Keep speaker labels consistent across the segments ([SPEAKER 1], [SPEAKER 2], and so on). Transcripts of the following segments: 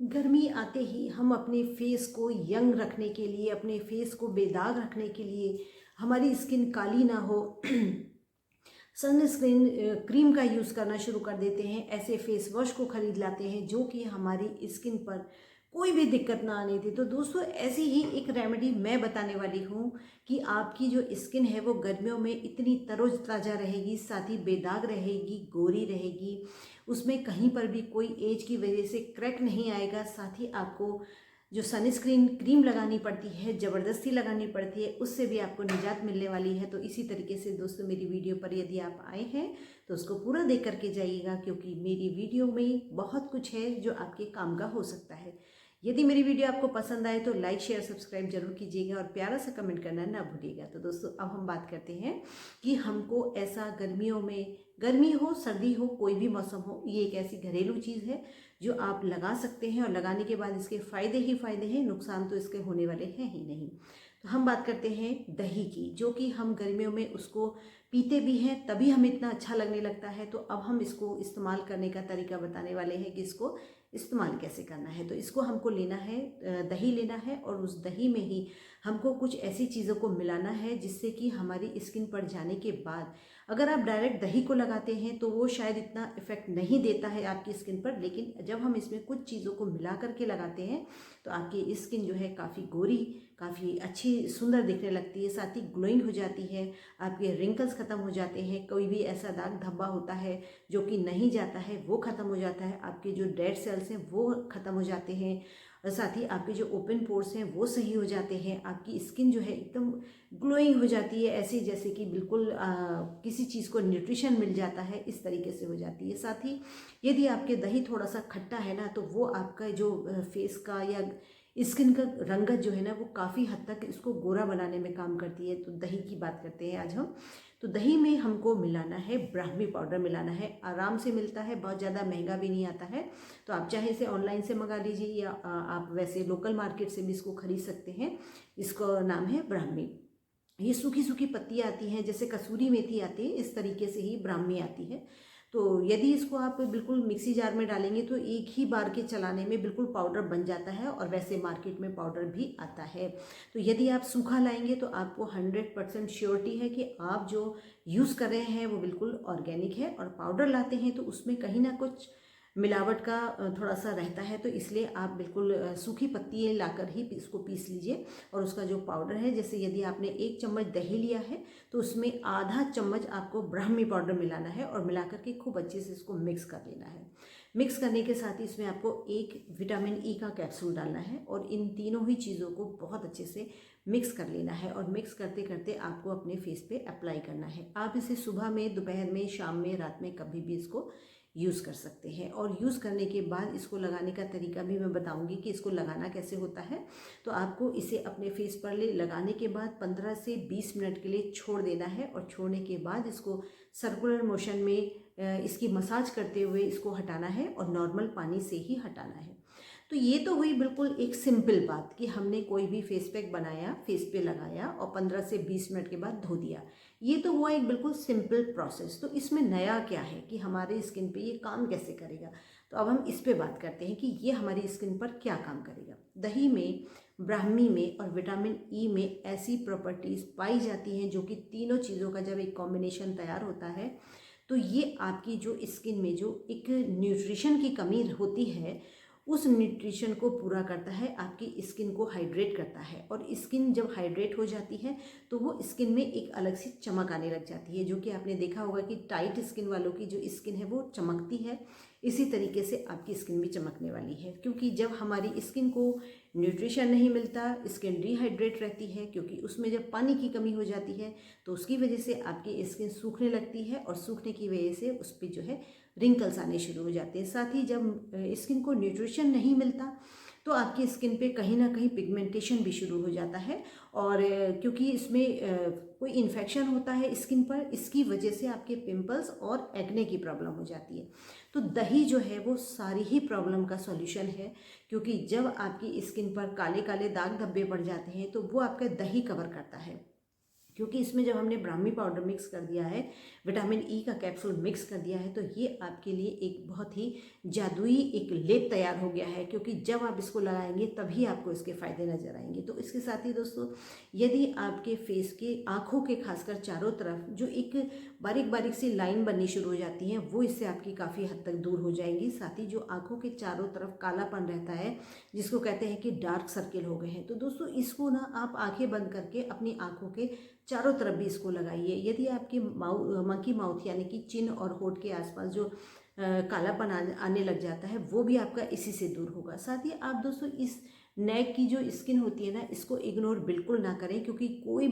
[SPEAKER 1] गर्मी आते ही हम अपने फेस को यंग रखने के लिए, अपने फेस को बेदाग रखने के लिए, हमारी स्किन काली ना हो सनस्क्रीन क्रीम का यूज़ करना शुरू कर देते हैं। ऐसे फेस वॉश को ख़रीद लाते हैं जो कि हमारी स्किन पर कोई भी दिक्कत ना आने दे। तो दोस्तों, ऐसी ही एक रेमेडी मैं बताने वाली हूँ कि आपकी जो स्किन है वो गर्मियों में इतनी तरोताज़ा रहेगी, साथ ही बेदाग रहेगी, गोरी रहेगी, उसमें कहीं पर भी कोई एज की वजह से क्रैक नहीं आएगा। साथ ही आपको जो सनस्क्रीन क्रीम लगानी पड़ती है, ज़बरदस्ती लगानी पड़ती है, उससे भी आपको निजात मिलने वाली है। तो इसी तरीके से दोस्तों, मेरी वीडियो पर यदि आप आए हैं तो उसको पूरा देख करके जाइएगा, क्योंकि मेरी वीडियो में बहुत कुछ है जो आपके काम का हो सकता है। यदि मेरी वीडियो आपको पसंद आए तो लाइक शेयर सब्सक्राइब जरूर कीजिएगा और प्यारा सा कमेंट करना ना भूलिएगा। तो दोस्तों, अब हम बात करते हैं कि हमको ऐसा गर्मियों में, गर्मी हो सर्दी हो कोई भी मौसम हो, ये एक ऐसी घरेलू चीज़ है जो आप लगा सकते हैं और लगाने के बाद इसके फ़ायदे ही फ़ायदे हैं, नुकसान तो इसके होने वाले हैं ही नहीं। तो हम बात करते हैं दही की, जो कि हम गर्मियों में उसको पीते भी हैं, तभी हमें इतना अच्छा लगने लगता है। तो अब हम इसको इस्तेमाल करने का तरीका बताने वाले हैं कि इसको इस्तेमाल कैसे करना है। तो इसको हमको लेना है, दही लेना है, और उस दही में ही हमको कुछ ऐसी चीज़ों को मिलाना है जिससे कि हमारी स्किन पर जाने के बाद, अगर आप डायरेक्ट दही को लगाते हैं तो वो शायद इतना इफेक्ट नहीं देता है आपकी स्किन पर, लेकिन जब हम इसमें कुछ चीज़ों को मिला करके लगाते हैं तो आपकी स्किन जो है काफ़ी गोरी, काफ़ी अच्छी सुंदर दिखने लगती है, साथ ही ग्लोइंग हो जाती है, आपके रिंकल्स ख़त्म हो जाते हैं, कोई भी ऐसा दाग धब्बा होता है जो कि नहीं जाता है वो ख़त्म हो जाता है, आपके जो डेड सेल्स हैं वो ख़त्म हो जाते हैं, और साथ ही आपके जो ओपन पोर्स हैं वो सही हो जाते हैं, आपकी स्किन जो है एकदम ग्लोइंग हो जाती है, ऐसी जैसे कि बिल्कुल किसी चीज़ को न्यूट्रिशन मिल जाता है, इस तरीके से हो जाती है। साथ ही यदि आपके दही थोड़ा सा खट्टा है ना, तो वो आपका जो फेस का या स्किन का रंगत जो है ना, वो काफ़ी हद तक इसको गोरा बनाने में काम करती है। तो दही की बात करते हैं आज हम। तो दही में हमको मिलाना है ब्राह्मी पाउडर, मिलाना है, आराम से मिलता है, बहुत ज़्यादा महंगा भी नहीं आता है। तो आप चाहे इसे ऑनलाइन से मंगा लीजिए या आप वैसे लोकल मार्केट से भी इसको खरीद सकते हैं। इसका नाम है ब्राह्मी। ये सूखी सूखी पत्तियाँ आती हैं, जैसे कसूरी मेथी आती है, इस तरीके से ही ब्राह्मी आती है। तो यदि इसको आप बिल्कुल मिक्सी जार में डालेंगे तो एक ही बार के चलाने में बिल्कुल पाउडर बन जाता है, और वैसे मार्केट में पाउडर भी आता है। तो यदि आप सूखा लाएंगे तो आपको 100% श्योरिटी है कि आप जो यूज़ कर रहे हैं वो बिल्कुल ऑर्गेनिक है, और पाउडर लाते हैं तो उसमें कहीं ना कुछ मिलावट का थोड़ा सा रहता है। तो इसलिए आप बिल्कुल सूखी पत्ती लाकर ही इसको पीस लीजिए, और उसका जो पाउडर है, जैसे यदि आपने 1 चम्मच दही लिया है तो उसमें आधा चम्मच आपको ब्राह्मी पाउडर मिलाना है, और मिला करके खूब अच्छे से इसको मिक्स कर लेना है। मिक्स करने के साथ ही इसमें आपको एक विटामिन ई का कैप्सूल डालना है, और इन तीनों ही चीज़ों को बहुत अच्छे से मिक्स कर लेना है, और मिक्स करते करते आपको अपने फेस पे अप्लाई करना है। आप इसे सुबह में, दोपहर में, शाम में, रात में कभी भी इसको यूज़ कर सकते हैं। और यूज़ करने के बाद इसको लगाने का तरीका भी मैं बताऊंगी कि इसको लगाना कैसे होता है। तो आपको इसे अपने फेस पर लगाने के बाद 15 से 20 मिनट के लिए छोड़ देना है, और छोड़ने के बाद इसको सर्कुलर मोशन में इसकी मसाज करते हुए इसको हटाना है, और नॉर्मल पानी से ही हटाना है। तो ये तो हुई बिल्कुल एक सिंपल बात कि हमने कोई भी फेस पैक बनाया, फेस पे लगाया और 15 से 20 मिनट के बाद धो दिया। ये तो हुआ एक बिल्कुल सिंपल प्रोसेस। तो इसमें नया क्या है कि हमारे स्किन पे ये काम कैसे करेगा। तो अब हम इस पे बात करते हैं कि ये हमारी स्किन पर क्या काम करेगा। दही में, ब्राह्मी में और विटामिन ई में ऐसी प्रॉपर्टीज़ पाई जाती हैं जो कि तीनों चीज़ों का जब एक कॉम्बिनेशन तैयार होता है तो ये आपकी जो स्किन में जो एक न्यूट्रिशन की कमी होती है, उस न्यूट्रिशन को पूरा करता है, आपकी स्किन को हाइड्रेट करता है। और स्किन जब हाइड्रेट हो जाती है तो वो स्किन में एक अलग सी चमक आने लग जाती है, जो कि आपने देखा होगा कि टाइट स्किन वालों की जो स्किन है वो चमकती है। इसी तरीके से आपकी स्किन भी चमकने वाली है, क्योंकि जब हमारी स्किन को न्यूट्रिशन नहीं मिलता, स्किन डिहाइड्रेट रहती है, क्योंकि उसमें जब पानी की कमी हो जाती है तो उसकी वजह से आपकी स्किन सूखने लगती है, और सूखने की वजह से उस पर जो है रिंकल्स आने शुरू हो जाते हैं। साथ ही जब स्किन को न्यूट्रिशन नहीं मिलता तो आपकी स्किन पे कहीं ना कहीं पिगमेंटेशन भी शुरू हो जाता है, और क्योंकि इसमें कोई इन्फेक्शन होता है स्किन पर, इसकी वजह से आपके पिंपल्स और एक्ने की प्रॉब्लम हो जाती है। तो दही जो है वो सारी ही प्रॉब्लम का सॉल्यूशन है, क्योंकि जब आपकी स्किन पर काले काले दाग धब्बे पड़ जाते हैं तो वो आपका दही कवर करता है। क्योंकि इसमें जब हमने ब्राह्मी पाउडर मिक्स कर दिया है, विटामिन ई का कैप्सूल मिक्स कर दिया है, तो ये आपके लिए एक बहुत ही जादुई एक लेप तैयार हो गया है। क्योंकि जब आप इसको लगाएंगे तभी आपको इसके फ़ायदे नज़र आएंगे। तो इसके साथ ही दोस्तों, यदि आपके फेस के आँखों के खासकर चारों तरफ जो एक बारीक बारीक सी लाइन बननी शुरू हो जाती हैं, वो इससे आपकी काफ़ी हद तक दूर हो जाएंगी। साथ ही जो आँखों के चारों तरफ कालापन रहता है, जिसको कहते हैं कि डार्क सर्किल हो गए हैं, तो दोस्तों इसको ना आप आंखें बंद करके अपनी आँखों के चारों तरफ भी इसको लगाइए। यदि आपकी मंकी माउथ यानी कि चिन और होठ के आसपास जो कालापन आने लग जाता है, वो भी आपका इसी से दूर होगा। साथ ही आप दोस्तों इस नेक की जो स्किन होती है ना, इसको इग्नोर बिल्कुल ना करें। क्योंकि कोई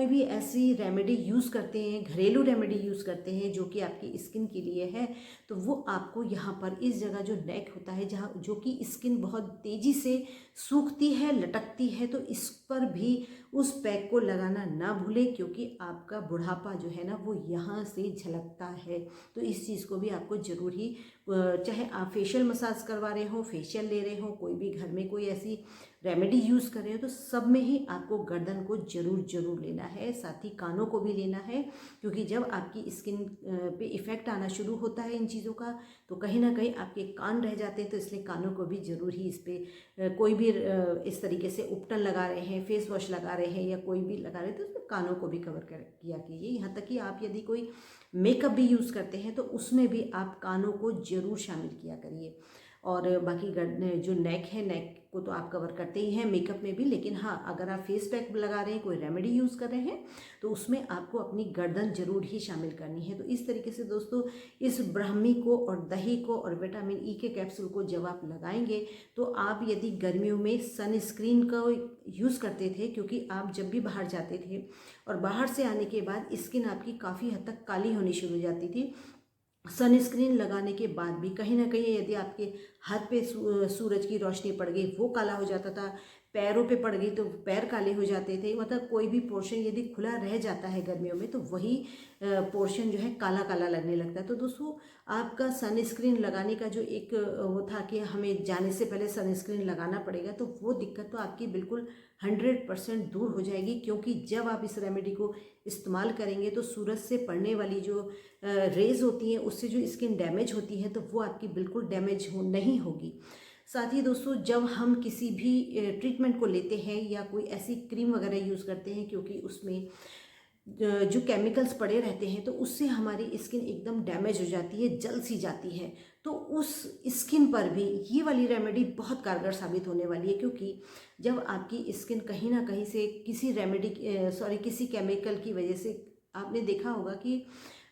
[SPEAKER 1] भी ऐसी रेमेडी यूज़ करते हैं, घरेलू रेमेडी यूज़ करते हैं जो कि आपकी स्किन के लिए है, तो वो आपको यहाँ पर इस जगह जो नेक होता है, जहाँ जो कि स्किन बहुत तेज़ी से सूखती है, लटकती है, तो इस पर भी उस पैक को लगाना ना भूलें। क्योंकि आपका बुढ़ापा जो है ना, वो यहाँ से झलकता है। तो इस चीज़ को भी आपको ज़रूर ही, चाहे आप फेशियल मसाज करवा रहे हो, फेशियल ले रहे हो, कोई भी घर में कोई ऐसी रेमेडी यूज़ कर रहे हो, तो सब में ही आपको गर्दन को ज़रूर लेना है। साथ ही कानों को भी लेना है। क्योंकि जब आपकी स्किन पे इफ़ेक्ट आना शुरू होता है इन चीज़ों का, तो कहीं ना कहीं आपके कान रह जाते हैं। तो इसलिए कानों को भी ज़रूर ही इस पर कोई भी इस तरीके से उपटन लगा रहे हैं, फेस वॉश लगा रहे हैं या कोई भी लगा रहे हैं, तो उसमें कानों को भी कवर किया कीजिए। यहाँ तक कि आप यदि कोई मेकअप भी यूज़ करते हैं, तो उसमें भी आप कानों को ज़रूर शामिल किया करिए। और बाकी जो नेक है, नेक को तो आप कवर करते ही हैं मेकअप में भी। लेकिन हाँ, अगर आप फेस पैक लगा रहे हैं, कोई रेमेडी यूज़ कर रहे हैं, तो उसमें आपको अपनी गर्दन ज़रूर ही शामिल करनी है। तो इस तरीके से दोस्तों, इस ब्राह्मी को और दही को और विटामिन ई के कैप्सूल को जब आप लगाएंगे, तो आप यदि गर्मियों में सनस्क्रीन का यूज़ करते थे, क्योंकि आप जब भी बाहर जाते थे और बाहर से आने के बाद स्किन आपकी काफ़ी हद तक काली होनी शुरू हो जाती थी, सनस्क्रीन लगाने के बाद भी कहीं ना कहीं यदि आपके हाथ पे सूरज की रोशनी पड़ गई, वो काला हो जाता था। पैरों पे पड़ गई तो पैर काले हो जाते थे। मतलब कोई भी पोर्शन यदि खुला रह जाता है गर्मियों में, तो वही पोर्शन जो है काला काला लगने लगता है। तो दोस्तों, आपका सनस्क्रीन लगाने का जो एक वो था कि हमें जाने से पहले सनस्क्रीन लगाना पड़ेगा, तो वो दिक्कत तो आपकी बिल्कुल 100% दूर हो जाएगी। क्योंकि जब आप इस रेमेडी को इस्तेमाल करेंगे, तो सूरज से पड़ने वाली जो रेज़ होती हैं, उससे जो स्किन डैमेज होती है, तो वो आपकी बिल्कुल डैमेज नहीं होगी। साथ ही दोस्तों, जब हम किसी भी ट्रीटमेंट को लेते हैं या कोई ऐसी क्रीम वगैरह यूज़ करते हैं, क्योंकि उसमें जो केमिकल्स पड़े रहते हैं, तो उससे हमारी स्किन एकदम डैमेज हो जाती है, जल सी जाती है। तो उस स्किन पर भी ये वाली रेमेडी बहुत कारगर साबित होने वाली है। क्योंकि जब आपकी स्किन कहीं ना कहीं से किसी केमिकल की वजह से, आपने देखा होगा कि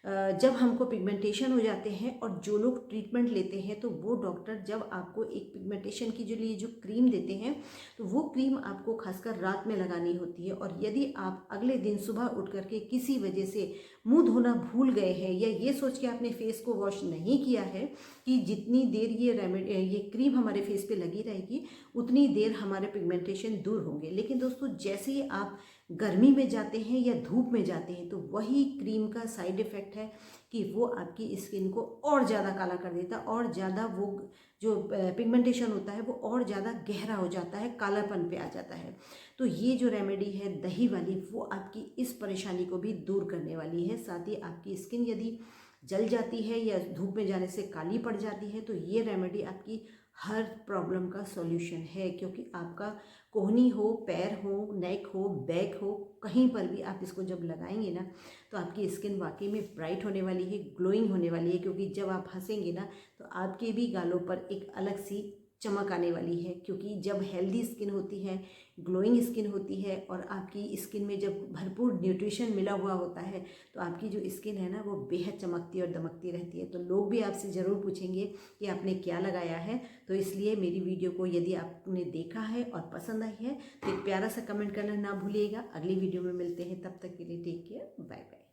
[SPEAKER 1] जब हमको पिगमेंटेशन हो जाते हैं और जो लोग ट्रीटमेंट लेते हैं, तो वो डॉक्टर जब आपको एक पिगमेंटेशन की लिए जो क्रीम देते हैं, तो वो क्रीम आपको खासकर रात में लगानी होती है। और यदि आप अगले दिन सुबह उठ करके किसी वजह से मुंह धोना भूल गए हैं, या ये सोच के आपने फेस को वॉश नहीं किया है कि जितनी देर ये क्रीम हमारे फेस पे लगी रहेगी, उतनी देर हमारे पिगमेंटेशन दूर होंगे। लेकिन दोस्तों, जैसे ही आप गर्मी में जाते हैं या धूप में जाते हैं, तो वही क्रीम का साइड इफ़ेक्ट है कि वो आपकी स्किन को और ज़्यादा काला कर देता है, और ज़्यादा वो जो पिगमेंटेशन होता है वो और ज़्यादा गहरा हो जाता है, कालापन पे आ जाता है। तो ये जो रेमेडी है दही वाली, वो आपकी इस परेशानी को भी दूर करने वाली है। साथ ही आपकी स्किन यदि जल जाती है या धूप में जाने से काली पड़ जाती है, तो ये रेमेडी आपकी हर प्रॉब्लम का सॉल्यूशन है। क्योंकि आपका कोहनी हो, पैर हो, नेक हो, बैक हो, कहीं पर भी आप इसको जब लगाएंगे ना, तो आपकी स्किन वाकई में ब्राइट होने वाली है, ग्लोइंग होने वाली है। क्योंकि जब आप हंसेंगे ना, तो आपके भी गालों पर एक अलग सी चमक आने वाली है। क्योंकि जब हेल्दी स्किन होती है, ग्लोइंग स्किन होती है, और आपकी स्किन में जब भरपूर न्यूट्रिशन मिला हुआ होता है, तो आपकी जो स्किन है ना, वो बेहद चमकती और दमकती रहती है। तो लोग भी आपसे ज़रूर पूछेंगे कि आपने क्या लगाया है। तो इसलिए मेरी वीडियो को यदि आपने देखा है और पसंद आई है, तो एक प्यारा सा कमेंट करना ना भूलिएगा। अगली वीडियो में मिलते हैं, तब तक के लिए टेक केयर, बाय बाय।